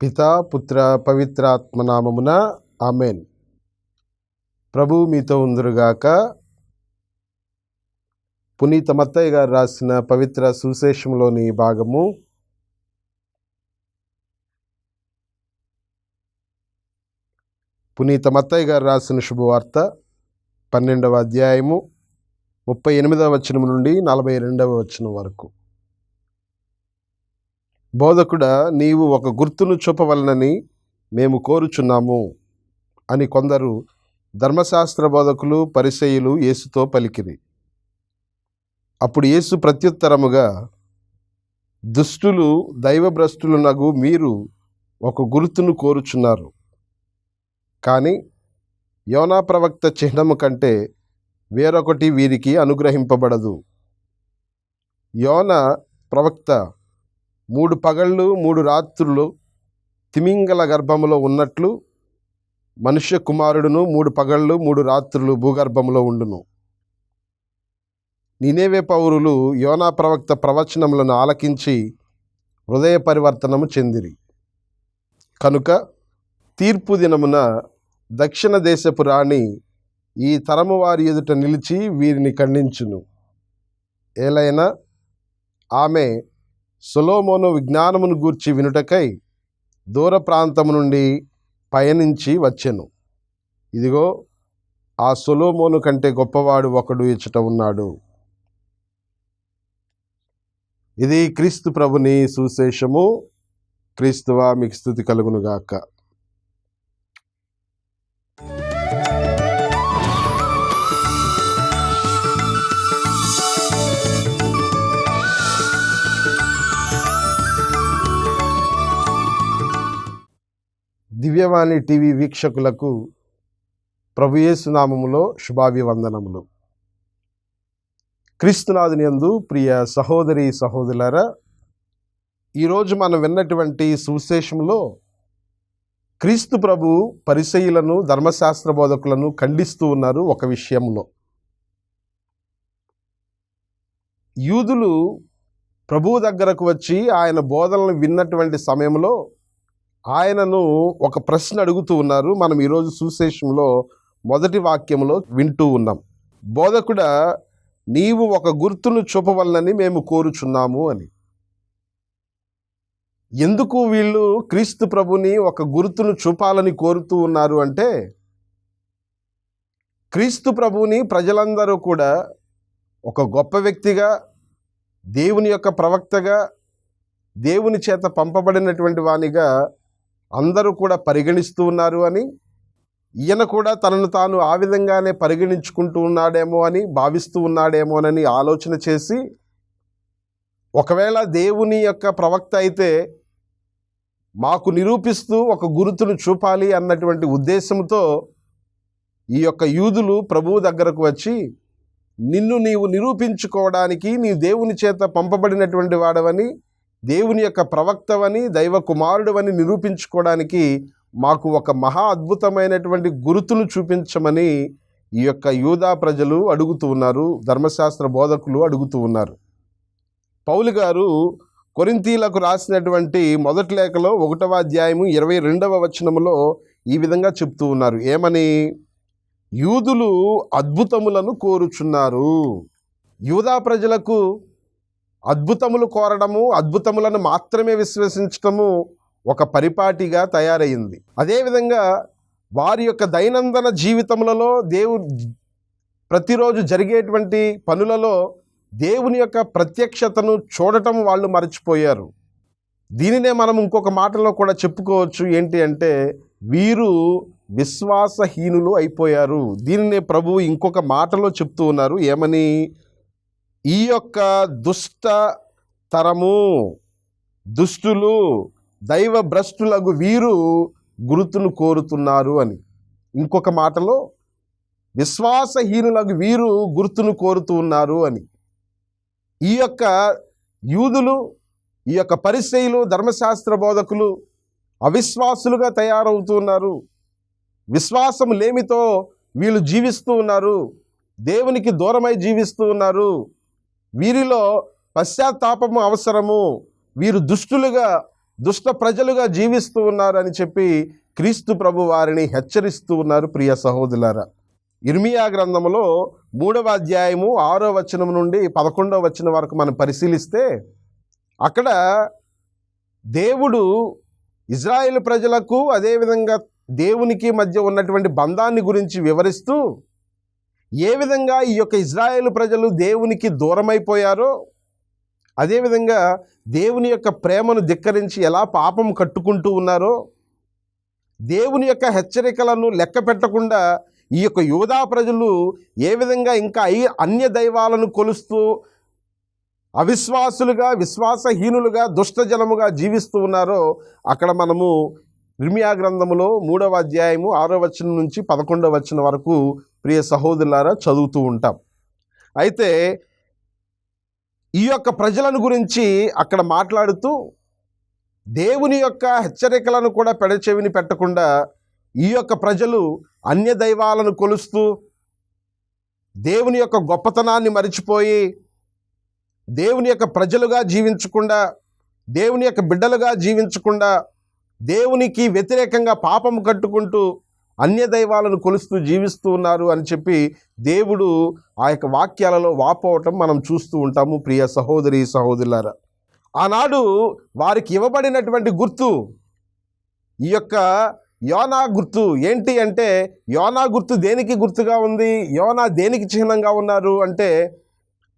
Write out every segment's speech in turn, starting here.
పితా పుత్ర పవిత్రాత్మ నామమున ఆమెన్. ప్రభు మీతో ఉందురుగాక. పునీత మత్తయి గారు రాసిన పవిత్ర సువిశేషంలోని భాగము పునీత మత్తయి గారు రాసిన శుభవార్త 12వ అధ్యాయము 38వ వచనం నుండి 42వ వచనం వరకు. బోధకుడా, నీవు ఒక గుర్తును చూపవలనని మేము కోరుచున్నాము అని కొందరు ధర్మశాస్త్ర బోధకులు పరిసయ్యులు యేసుతో పలికిరి. అప్పుడు యేసు ప్రత్యుత్తరముగా, దుష్టులు దైవభ్రష్టులునగు మీరు ఒక గుర్తును కోరుచున్నారు. కానీ యోనా ప్రవక్త చిహ్నము కంటే వేరొకటి వీరికి అనుగ్రహింపబడదు. యోనా ప్రవక్త 3 పగళ్ళు 3 రాత్రులు తిమింగల గర్భములో ఉన్నట్లు మనుష్య కుమారుడును 3 పగళ్ళు 3 రాత్రులు భూగర్భములో ఉండును. నీనెవె పౌరులు యోనా ప్రవక్త ప్రవచనములను ఆలకించి హృదయ పరివర్తనము చెందిరి. కనుక తీర్పు దినమున దక్షిణ దేశపు రాణి ఈ తరము వారి ఎదుట నిలిచి వీరిని ఖండించును. ఏలైనా ఆమె సొలొమోను విజ్ఞానమును గూర్చి వినుటకై దూర ప్రాంతము నుండి పయనించి వచ్చెను. ఇదిగో, ఆ సొలొమోను కంటే గొప్పవాడు ఒకడు ఇచ్చట ఉన్నాడు. ఇది క్రీస్తు ప్రభుని సువిశేషము. క్రీస్తువా, మీకు స్తుతి కలుగునుగాక. దివ్యవాణి టీవీ వీక్షకులకు ప్రభుయేసు నామములో శుభాభివందనములు. క్రీస్తునాథుని యందు ప్రియ సహోదరి సహోదరులారా, ఈరోజు మనం విన్నటువంటి సువిశేషంలో క్రీస్తు ప్రభు పరిసయ్యులను ధర్మశాస్త్ర బోధకులను ఖండిస్తూ ఉన్నారు. ఒక విషయంలో యూదులు ప్రభువు దగ్గరకు వచ్చి ఆయన బోధనలు విన్నటువంటి సమయంలో ఆయనను ఒక ప్రశ్న అడుగుతూ ఉన్నారు. మనం ఈరోజు సువిశేషంలో మొదటి వాక్యంలో వింటూ ఉన్నాం. బోధకుడా, నీవు ఒక గుర్తును చూపవలనని మేము కోరుచున్నాము అని. ఎందుకు వీళ్ళు క్రీస్తు ప్రభుని ఒక గుర్తును చూపాలని కోరుతూ ఉన్నారు అంటే, క్రీస్తు ప్రభుని ప్రజలందరూ కూడా ఒక గొప్ప వ్యక్తిగా, దేవుని యొక్క ప్రవక్తగా, దేవుని చేత పంపబడినటువంటి వానిగా అందరూ కూడా పరిగణిస్తూ ఉన్నారు అని, ఈయన కూడా తనను తాను ఆ విధంగానే పరిగణించుకుంటూ ఉన్నాడేమో అని, భావిస్తూ ఉన్నాడేమోనని ఆలోచన చేసి, ఒకవేళ దేవుని యొక్క ప్రవక్త అయితే మాకు నిరూపిస్తూ ఒక గుర్తును చూపాలి అన్నటువంటి ఉద్దేశంతో ఈ యొక్క యూదులు ప్రభువు దగ్గరకు వచ్చి, నిన్ను నీవు నిరూపించుకోవడానికి, నీ దేవుని చేత పంపబడినటువంటి వాడవని, దేవుని యొక్క ప్రవక్తవని, దైవ కుమారుడవని నిరూపించుకోవడానికి మాకు ఒక మహా అద్భుతమైనటువంటి గుర్తును చూపించమని ఈ యొక్క యూదా ప్రజలు అడుగుతూ ఉన్నారు. ధర్మశాస్త్ర బోధకులు అడుగుతూ ఉన్నారు. పౌలు గారు కొరింథీలకు రాసినటువంటి మొదటి లేఖలో 1వ అధ్యాయము 22వ వచనములో ఈ విధంగా చెప్తూ ఉన్నారు. ఏమని? యూదులు అద్భుతములను కోరుచున్నారు. యూదా ప్రజలకు అద్భుతములు కోరడము, అద్భుతములను మాత్రమే విశ్వసించటము ఒక పరిపాటిగా తయారయ్యింది. అదేవిధంగా వారి యొక్క దైనందిన జీవితములలో ప్రతిరోజు జరిగేటువంటి పనులలో దేవుని యొక్క ప్రత్యక్షతను చూడటం వాళ్ళు మర్చిపోయారు. దీనినే మనం ఇంకొక మాటలో కూడా చెప్పుకోవచ్చు. ఏంటి అంటే, వీరు విశ్వాసహీనులు అయిపోయారు. దీనినే ప్రభు ఇంకొక మాటలో చెప్తూ ఉన్నారు. ఏమని? ఈ యొక్క దుష్ట తరము, దుష్టులు దైవ భ్రష్టులకు వీరు గుర్తును కోరుతున్నారు అని. ఇంకొక మాటలో విశ్వాసహీనులకు వీరు గుర్తును కోరుతూ ఉన్నారు అని. ఈ యొక్క యూదులు, ఈ యొక్క పరిసయ్యులు, ధర్మశాస్త్ర బోధకులు అవిశ్వాసులుగా తయారవుతున్నారు. విశ్వాసం లేమితో వీళ్ళు జీవిస్తూ ఉన్నారు. దేవునికి దూరమై జీవిస్తూ ఉన్నారు. వీరిలో పశ్చాత్తాపము అవసరము. వీరు దుష్టులుగా దుష్ట ప్రజలుగా జీవిస్తూ ఉన్నారు అని చెప్పి క్రీస్తు ప్రభు వారిని హెచ్చరిస్తూ ఉన్నారు. ప్రియ సహోదరులారా, ఇర్మియా గ్రంథములో 3వ అధ్యాయము 6వ వచనం నుండి 11వ వచనం వరకు మనం పరిశీలిస్తే అక్కడ దేవుడు ఇజ్రాయేలు ప్రజలకు అదేవిధంగా దేవునికి మధ్య ఉన్నటువంటి బంధాన్ని గురించి వివరిస్తూ ఏ విధంగా ఈ యొక్క ఇజ్రాయేలు ప్రజలు దేవునికి దూరమైపోయారో, అదేవిధంగా దేవుని యొక్క ప్రేమను ధిక్కరించి ఎలా పాపం కట్టుకుంటూ ఉన్నారో, దేవుని యొక్క హెచ్చరికలను లెక్క పెట్టకుండా ఈ యొక్క యూదా ప్రజలు ఏ విధంగా ఇంకా అన్య దైవాలను కొలుస్తూ అవిశ్వాసులుగా, విశ్వాసహీనులుగా, దుష్టజనముగా జీవిస్తూ ఉన్నారో అక్కడ మనము ఇర్మియా గ్రంథములో 3వ అధ్యాయము 6వ వచనం నుంచి 11వ వచనం వరకు ప్రియ సహోదరులారా చదువుతూ ఉంటాం. అయితే ఈ యొక్క ప్రజలను గురించి అక్కడ మాట్లాడుతూ దేవుని యొక్క హెచ్చరికలను కూడా పెడచెవిని పెట్టకుండా ఈ యొక్క ప్రజలు అన్య దైవాలను కొలుస్తూ దేవుని యొక్క గొప్పతనాన్ని మరిచిపోయి దేవుని యొక్క ప్రజలుగా జీవించకుండా, దేవుని యొక్క బిడ్డలుగా జీవించకుండా, దేవునికి వ్యతిరేకంగా పాపం కట్టుకుంటూ అన్య దైవాలను కొలుస్తూ జీవిస్తూ ఉన్నారు అని చెప్పి దేవుడు ఆ యొక్క వాక్యాలలో వాపోవటం మనం చూస్తూ ఉంటాము. ప్రియ సహోదరి సహోదరులారా, ఆనాడు వారికి ఇవ్వబడినటువంటి గుర్తు ఈ యొక్క యోనా గుర్తు ఏంటి అంటే, యోనా గుర్తు దేనికి గుర్తుగా ఉంది? యోనా దేనికి చిహ్నంగా ఉన్నారు అంటే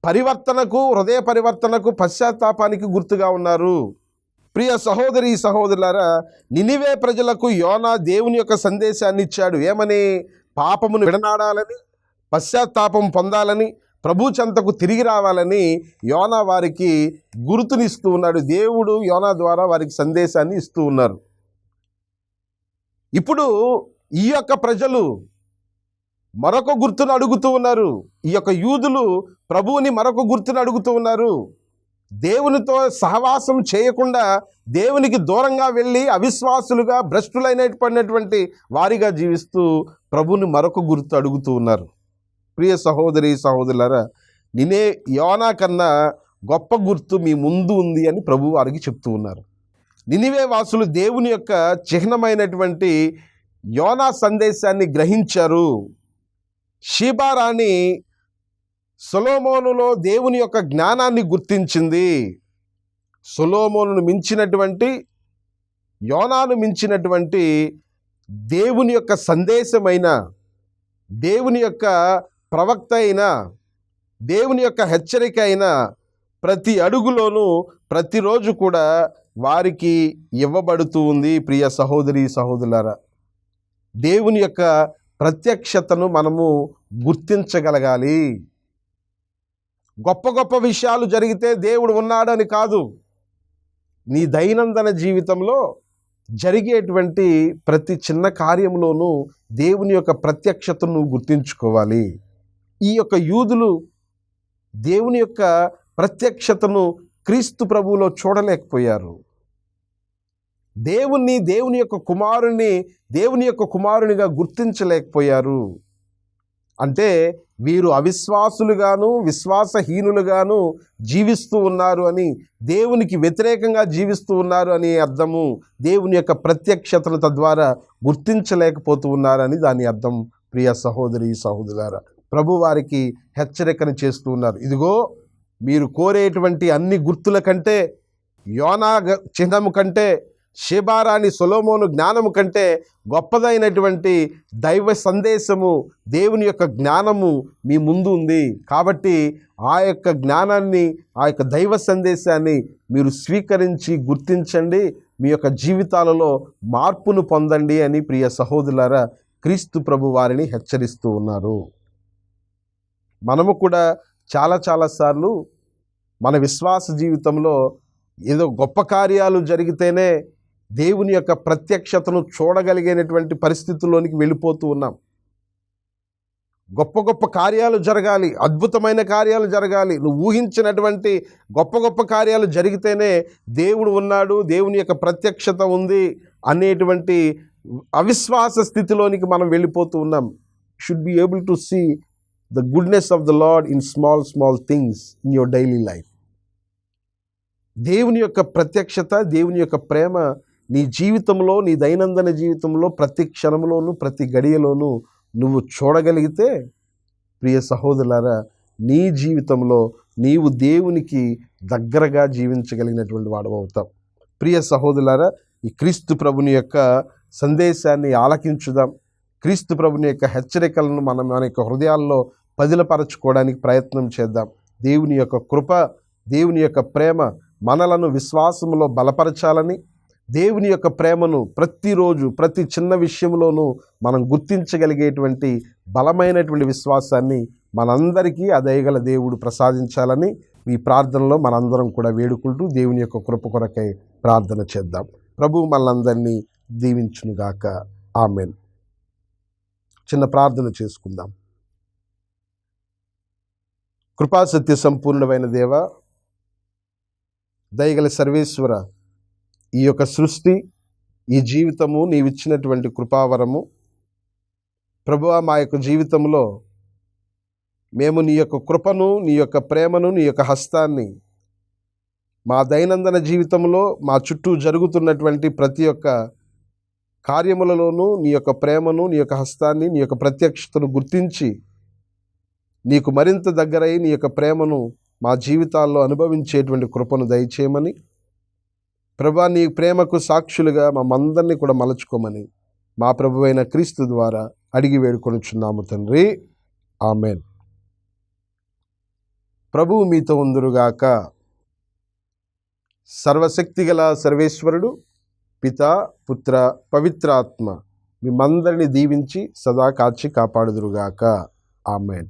పరివర్తనకు, హృదయ పరివర్తనకు, పశ్చాత్తాపానికి గుర్తుగా ఉన్నారు. ప్రియ సహోదరి సహోదరులారా, నినివే ప్రజలకు యోనా దేవుని యొక్క సందేశాన్ని ఇచ్చాడు. ఏమని? పాపమును విడనాడాలని, పశ్చాత్తాపం పొందాలని, ప్రభు చెంతకు తిరిగి రావాలని యోనా వారికి గుర్తునిస్తూ ఉన్నాడు. దేవుడు యోనా ద్వారా వారికి సందేశాన్ని ఇస్తూ ఉన్నారు. ఇప్పుడు ఈ యొక్క ప్రజలు మరొక గుర్తును అడుగుతూ ఉన్నారు. ఈ యొక్క యూదులు ప్రభువుని మరొక గుర్తును అడుగుతూ ఉన్నారు. దేవునితో సహవాసం చేయకుండా దేవునికి దూరంగా వెళ్ళి అవిశ్వాసులుగా, భ్రష్టులైనటువంటి వారిగా జీవిస్తూ ప్రభువుని మరొక గుర్తు అడుగుతూ ఉన్నారు. ప్రియ సహోదరి సహోదరులారా, యోనా కన్నా గొప్ప గుర్తు మీ ముందు ఉంది అని ప్రభువు వారికి చెప్తూ ఉన్నారు. నినివే వాసులు దేవుని యొక్క చిహ్నమైనటువంటి యోనా సందేశాన్ని గ్రహించారు. షీబారాణి సొలొమోనులో దేవుని యొక్క జ్ఞానాన్ని గుర్తించింది. సొలొమోనును మించినటువంటి, యోనాను మించినటువంటి దేవుని యొక్క సందేశమైన, దేవుని యొక్క ప్రవక్త అయిన, దేవుని యొక్క హెచ్చరిక అయిన ప్రతి అడుగులోనూ ప్రతిరోజు కూడా వారికి ఇవ్వబడుతూ ఉంది. ప్రియ సహోదరి సహోదరులారా, దేవుని యొక్క ప్రత్యక్షతను మనము గుర్తించగలగాలి. గొప్ప గొప్ప విషయాలు జరిగితే దేవుడు ఉన్నాడని కాదు, నీ దైనందిన జీవితంలో జరిగేటువంటి ప్రతి చిన్న కార్యంలోనూ దేవుని యొక్క ప్రత్యక్షతను నువ్వు గుర్తించుకోవాలి. ఈ యొక్క యూదులు దేవుని యొక్క ప్రత్యక్షతను క్రీస్తు ప్రభువులో చూడలేకపోయారు. దేవుని యొక్క కుమారుని దేవుని యొక్క కుమారునిగా గుర్తించలేకపోయారు. అంటే వీరు అవిశ్వాసులుగాను, విశ్వాసహీనులుగాను జీవిస్తూ ఉన్నారు అని, దేవునికి వ్యతిరేకంగా జీవిస్తూ ఉన్నారు అని అర్థము. దేవుని యొక్క ప్రత్యక్షతను తద్వారా గుర్తించలేకపోతూ ఉన్నారని దాని అర్థం. ప్రియ సహోదరి సహోదరులారా, ప్రభు వారికి హెచ్చరికను చేస్తూ ఉన్నారు. ఇదిగో, మీరు కోరేటువంటి అన్ని గుర్తుల కంటే, యోనా చిహ్నము కంటే, షీబారాణి సొలొమోను జ్ఞానము కంటే గొప్పదైనటువంటి దైవ సందేశము, దేవుని యొక్క జ్ఞానము మీ ముందు ఉంది. కాబట్టి ఆ యొక్క జ్ఞానాన్ని, ఆ యొక్క దైవ సందేశాన్ని మీరు స్వీకరించి గుర్తించండి, మీ యొక్క జీవితాలలో మార్పును పొందండి అని ప్రియ సహోదరులారా క్రీస్తు ప్రభు వారిని హెచ్చరిస్తూ ఉన్నారు. మనము కూడా చాలాసార్లు మన విశ్వాస జీవితంలో ఏదో గొప్ప కార్యాలు జరిగితేనే దేవుని యొక్క ప్రత్యక్షతను చూడగలిగేటువంటి పరిస్థితుల్లోనికి వెళ్ళిపోతూ ఉన్నాం. గొప్ప గొప్ప కార్యాలు జరగాలి, అద్భుతమైన కార్యాలు జరగాలి, నువ్వు ఊహించినటువంటి గొప్ప గొప్ప కార్యాలు జరిగితేనే దేవుడు ఉన్నాడు, దేవుని యొక్క ప్రత్యక్షత ఉంది అనేటువంటి అవిశ్వాస స్థితిలోనికి మనం వెళ్ళిపోతూ ఉన్నాం. Should be able to see the goodness of the Lord in small things in your daily life. దేవుని యొక్క ప్రత్యక్షత, దేవుని యొక్క ప్రేమ నీ జీవితంలో, నీ దైనందిన జీవితంలో ప్రతి క్షణంలోనూ, ప్రతి గడియలోనూ నువ్వు చూడగలిగితే ప్రియ సహోదరులారా, నీ జీవితంలో నీవు దేవునికి దగ్గరగా జీవించగలిగినటువంటి వాడు అవుతావు. ప్రియ సహోదరులారా, ఈ క్రీస్తు ప్రభుని యొక్క సందేశాన్ని ఆలకించుదాం. క్రీస్తు ప్రభుని యొక్క హెచ్చరికలను మనం మన యొక్క హృదయాల్లో పదిలపరచుకోవడానికి ప్రయత్నం చేద్దాం. దేవుని యొక్క కృప, దేవుని యొక్క ప్రేమ మనలను విశ్వాసంలో బలపరచాలని, దేవుని యొక్క ప్రేమను ప్రతిరోజు ప్రతి చిన్న విషయంలోనూ మనం గుర్తించగలిగేటువంటి బలమైనటువంటి విశ్వాసాన్ని మనందరికీ ఆ దయగల దేవుడు ప్రసాదించాలని ఈ ప్రార్థనలో మనందరం కూడా వేడుకుంటూ దేవుని యొక్క కృప కొరకై ప్రార్థన చేద్దాం. ప్రభువు మనందరినీ దీవించునుగాక. ఆమేన్. చిన్న ప్రార్థన చేసుకుందాం. కృపాసత్య సంపూర్ణమైన దేవ, దయగల సర్వేశ్వర, ఈ యొక్క సృష్టి, ఈ జీవితము నీవిచ్చినటువంటి కృపావరము ప్రభువా, మా యొక్క జీవితంలో మేము నీ యొక్క కృపను, నీ యొక్క ప్రేమను, నీ యొక్క హస్తాన్ని మా దైనందిన జీవితంలో మా చుట్టూ జరుగుతున్నటువంటి ప్రతి ఒక్క కార్యములలోనూ నీ యొక్క ప్రేమను, నీ యొక్క హస్తాన్ని, నీ యొక్క ప్రత్యక్షతను గుర్తించి నీకు మరింత దగ్గరై నీ యొక్క ప్రేమను మా జీవితాల్లో అనుభవించేటువంటి కృపను దయచేయమని, ప్రభువా, నీ ప్రేమకు సాక్షులుగా మమ్మందరినీ కూడా మలచుకోమని మా ప్రభువైన క్రీస్తు ద్వారా అడిగి వేడుకొనుచున్నాము తండ్రి. ఆమేన్. ప్రభువు మీతో ఉందురుగాక. సర్వశక్తిగల సర్వేశ్వరుడు పిత, పుత్ర, పవిత్రాత్మ మిమ్మందరిని దీవించి సదా కాచి కాపాడుదురుగాక. ఆమేన్.